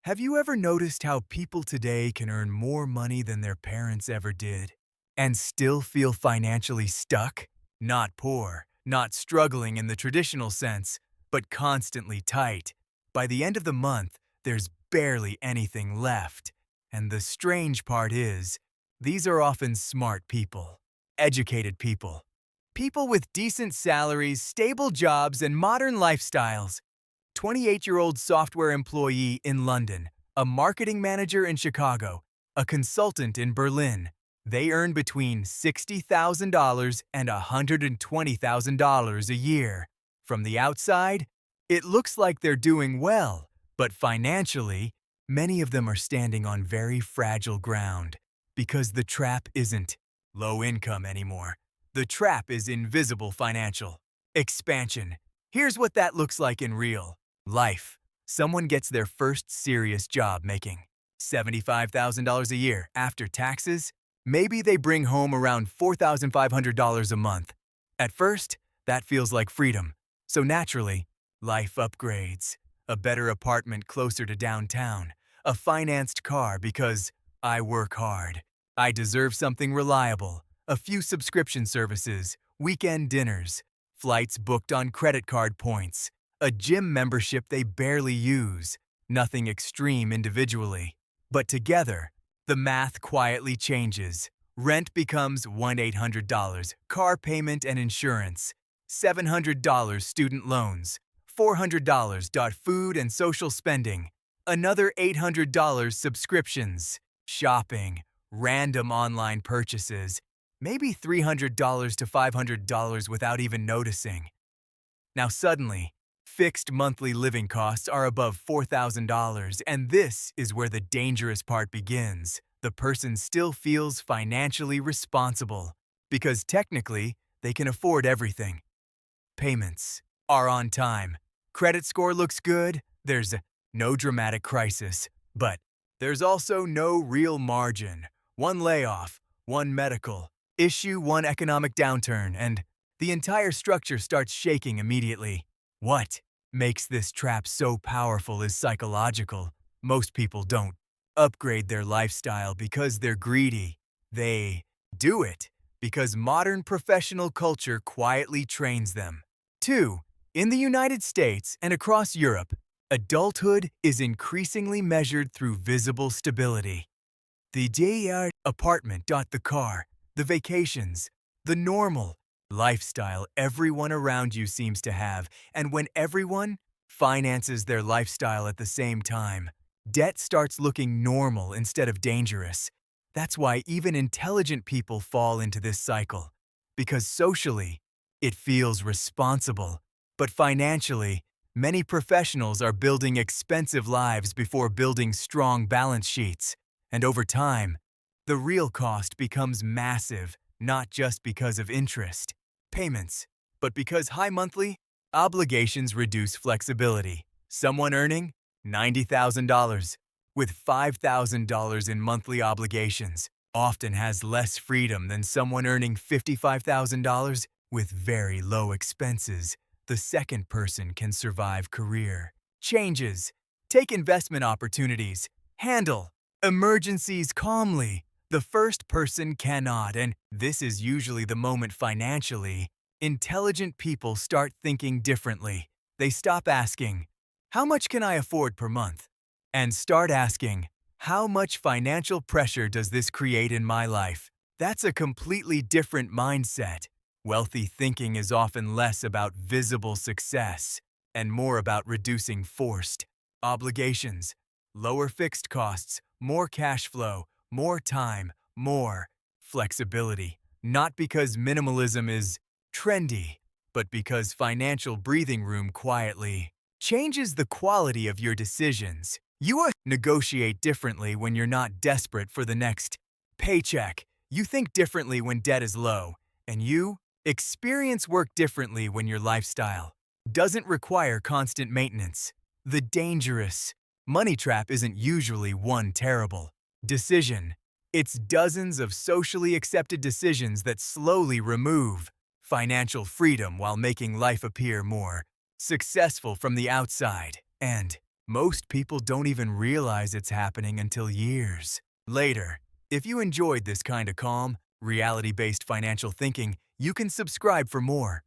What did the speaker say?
Have you ever noticed how people today can earn more money than their parents ever did and still feel financially stuck? Not poor, not struggling in the traditional sense, but constantly tight. By the end of the month, there's barely anything left. And the strange part is, these are often smart people, educated people, people with decent salaries, stable jobs, and modern lifestyles. 28-year-old software employee in London, a marketing manager in Chicago, a consultant in Berlin. They earn between $60,000 and $120,000 a year. From the outside, it looks like they're doing well, but financially, many of them are standing on very fragile ground because the trap isn't low income anymore. The trap is invisible financial expansion. Here's what that looks like in real life. Someone gets their first serious job making $75,000 a year after taxes. Maybe they bring home around $4,500 a month. At first, that feels like freedom. So naturally, life upgrades. A better apartment closer to downtown. A financed car because I work hard. I deserve something reliable. A few subscription services, weekend dinners, flights booked on credit card points, a gym membership they barely use. Nothing extreme individually. But together, the math quietly changes. Rent becomes $1,800, car payment and insurance, $700 student loans, $400 food and social spending, another $800 subscriptions, shopping, random online purchases, maybe $300 to $500 without even noticing. Now suddenly, fixed monthly living costs are above $4,000, and this is where the dangerous part begins. The person still feels financially responsible because technically they can afford everything. Payments are on time. Credit score looks good. There's no dramatic crisis, but there's also no real margin. One layoff, one medical issue, one economic downturn, and the entire structure starts shaking immediately. What makes this trap so powerful is psychological. Most people don't upgrade their lifestyle because they're greedy. They do it because modern professional culture quietly trains them. 2. In the United States and across Europe, adulthood is increasingly measured through visible stability. The DER apartment, the car, the vacations, the normal lifestyle everyone around you seems to have, and when everyone finances their lifestyle at the same time, debt starts looking normal instead of dangerous. That's why even intelligent people fall into this cycle, because socially, it feels responsible. But financially, many professionals are building expensive lives before building strong balance sheets. And over time, the real cost becomes massive, not just because of interest, payments, but because high monthly obligations reduce flexibility. Someone earning $90,000 with $5,000 in monthly obligations often has less freedom than someone earning $55,000 with very low expenses. The second person can survive career changes, take investment opportunities, handle emergencies calmly. The first person cannot, and this is usually the moment financially intelligent people start thinking differently. They stop asking, "How much can I afford per month?" and start asking, "How much financial pressure does this create in my life?" That's a completely different mindset. Wealthy thinking is often less about visible success and more about reducing forced obligations, lower fixed costs, more cash flow, more time, more flexibility. Not because minimalism is trendy, but because financial breathing room quietly changes the quality of your decisions. You negotiate differently when you're not desperate for the next paycheck. You think differently when debt is low, and you experience work differently when your lifestyle doesn't require constant maintenance. The dangerous money trap isn't usually one terrible decision. It's dozens of socially accepted decisions that slowly remove financial freedom while making life appear more successful from the outside. And Most people don't even realize it's happening until years later. If you enjoyed this kind of calm, reality-based financial thinking, you can subscribe for more.